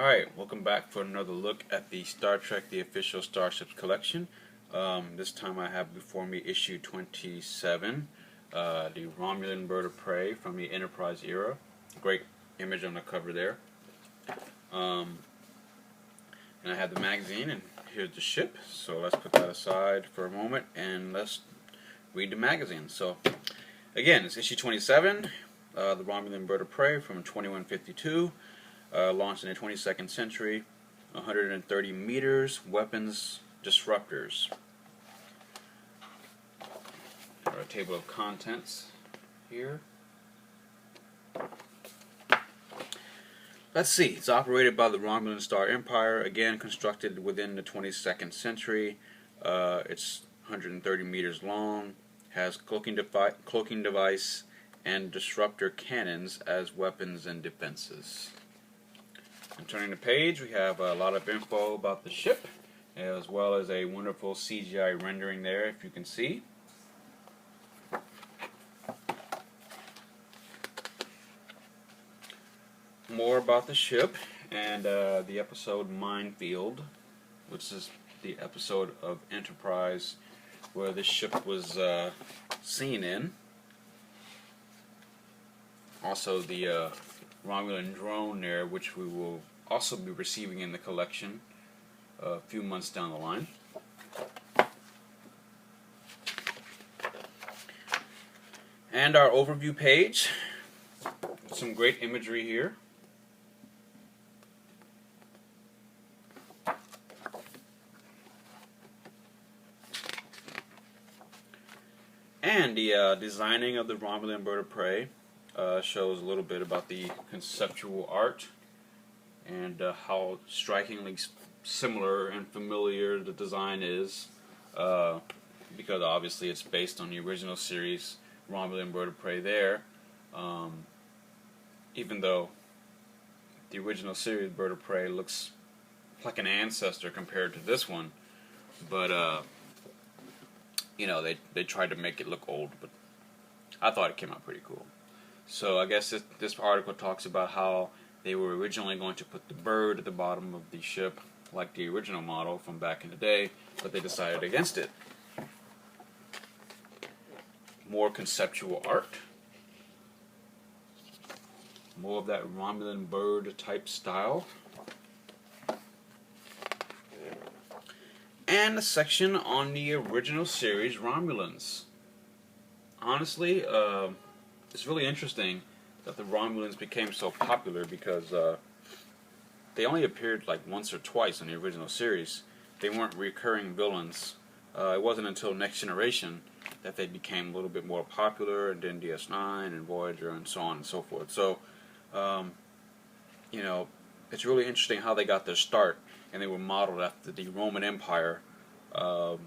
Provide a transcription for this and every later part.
Alright, welcome back for another look at the Star Trek The Official Starships collection. This time I have before me issue 27, the Romulan Bird of Prey from the Enterprise era. Great image on the cover there. And I have the magazine, and here's the ship. So let's put that aside for a moment and let's read the magazine. So again, it's issue 27, the Romulan Bird of Prey from 2152. Launched in the 22nd century, 130 meters, weapons, disruptors. Our table of contents here. Let's see, it's operated by the Romulan Star Empire, again constructed within the 22nd century. It's 130 meters long, has cloaking device and disruptor cannons as weapons and defenses. And turning the page, we have a lot of info about the ship, as well as a wonderful CGI rendering there, if you can see. More about the ship and the episode Minefield, which is the episode of Enterprise where this ship was seen in. Also the Romulan drone there, which we will also be receiving in the collection a few months down the line. And our overview page, some great imagery here. And the designing of the Romulan Bird of Prey shows a little bit about the conceptual art and how strikingly similar and familiar the design is, because obviously it's based on the original series Romulan Bird of Prey there, even though the original series Bird of Prey looks like an ancestor compared to this one, but you know, they tried to make it look old, but I thought it came out pretty cool. So I guess this article talks about how they were originally going to put the bird at the bottom of the ship, like the original model from back in the day, but they decided against it. More conceptual art. More of that Romulan bird type style. And a section on the original series Romulans. Honestly, it's really interesting that the Romulans became so popular because they only appeared like once or twice in the original series. They weren't recurring villains. It wasn't until Next Generation that they became a little bit more popular, and then DS9 and Voyager and so on and so forth. So, you know, it's really interesting how they got their start, and they were modeled after the Roman Empire, the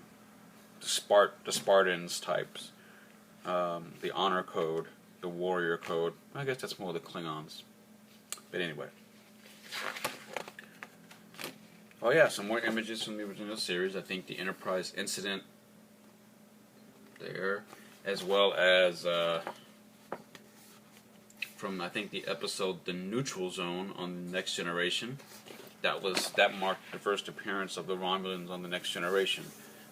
Spartans types, the Honor Code, the Warrior Code. I guess that's more the Klingons. But anyway. Oh yeah, some more images from the original series. I think the Enterprise incident there, as well as from I think the episode The Neutral Zone on the Next Generation. That marked the first appearance of the Romulans on the Next Generation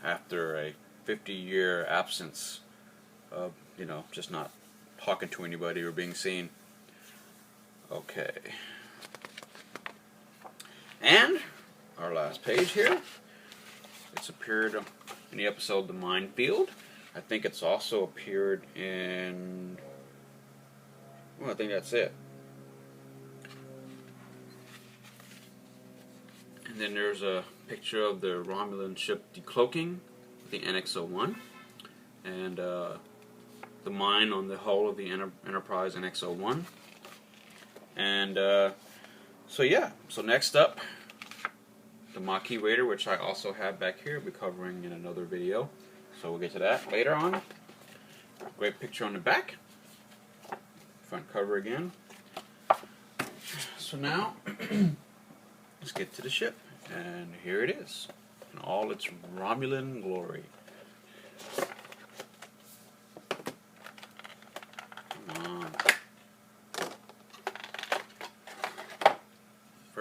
after a 50-year absence of, you know, just not talking to anybody or being seen. Okay. And our last page here. It's appeared in the episode The Minefield. I think it's also appeared in... well, I think that's it. And then there's a picture of the Romulan ship decloaking, the NX-01. And the mine on the hull of the Enterprise NX-01. And so yeah, so next up, the Maquis Raider, which I also have back here, I'll be covering in another video. So we'll get to that later on. Great picture on the back. Front cover again. So now, let's get to the ship. And here it is, in all its Romulan glory.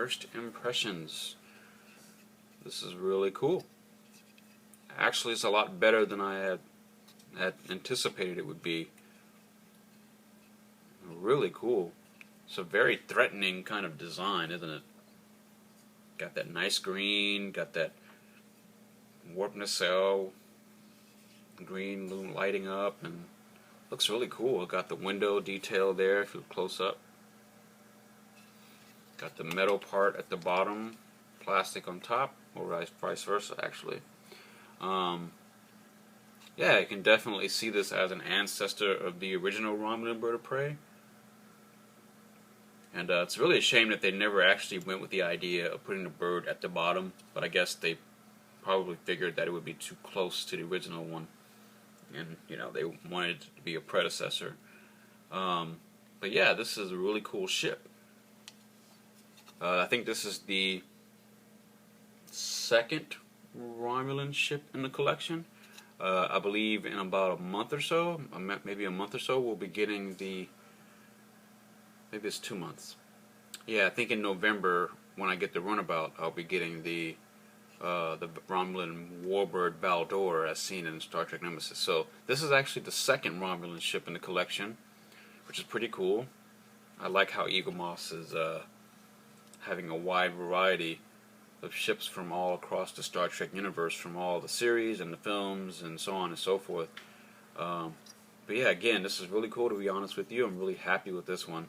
first impressions. This is really cool. Actually, it's a lot better than I had anticipated it would be. Really cool. It's a very threatening kind of design, isn't it? Got that nice green, got that warp nacelle green lighting up, and looks really cool. Got the window detail there if you look close up. Got the metal part at the bottom, plastic on top, or vice versa actually. Yeah, you can definitely see this as an ancestor of the original Romulan bird of prey. And it's really a shame that they never actually went with the idea of putting the bird at the bottom, but I guess they probably figured that it would be too close to the original one, and you know, they wanted it to be a predecessor. But yeah, this is a really cool ship. I think this is the second Romulan ship in the collection. I believe in about a month or so, maybe a month or so, we'll be getting the, maybe it's 2 months. Yeah, I think in November, when I get the runabout, I'll be getting the Romulan warbird Baldor as seen in Star Trek Nemesis. So this is actually the second Romulan ship in the collection, which is pretty cool. I like how Eagle Moss is having a wide variety of ships from all across the Star Trek universe, from all the series and the films and so on and so forth. But yeah, again, this is really cool, to be honest with you. I'm really happy with this one.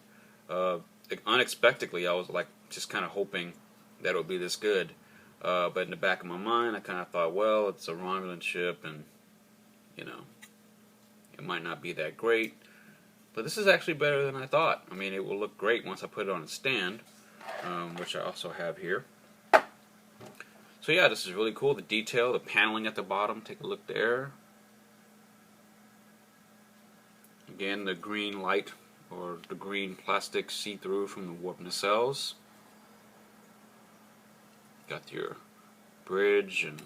Unexpectedly, I was like just kind of hoping that it would be this good. But in the back of my mind, I kind of thought, well, it's a Romulan ship, and you know, it might not be that great. But this is actually better than I thought. I mean, it will look great once I put it on a stand, which I also have here. So yeah, this is really cool. The detail, the paneling at the bottom, take a look there. Again, the green light, or the green plastic see-through from the warp nacelles. Got your bridge and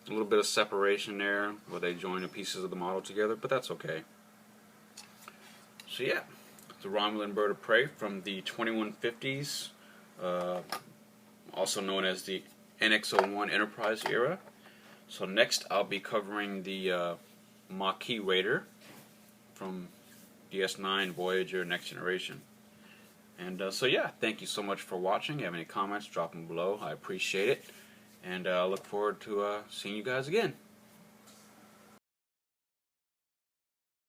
a little bit of separation there where they join the pieces of the model together, but that's okay. So yeah, the Romulan bird of prey from the 2150s, also known as the NX-01 Enterprise era. So next I'll be covering the Maquis Raider from DS9 Voyager Next Generation. And so yeah, thank you so much for watching. If you have any comments, drop them below. I appreciate it. And I look forward to seeing you guys again.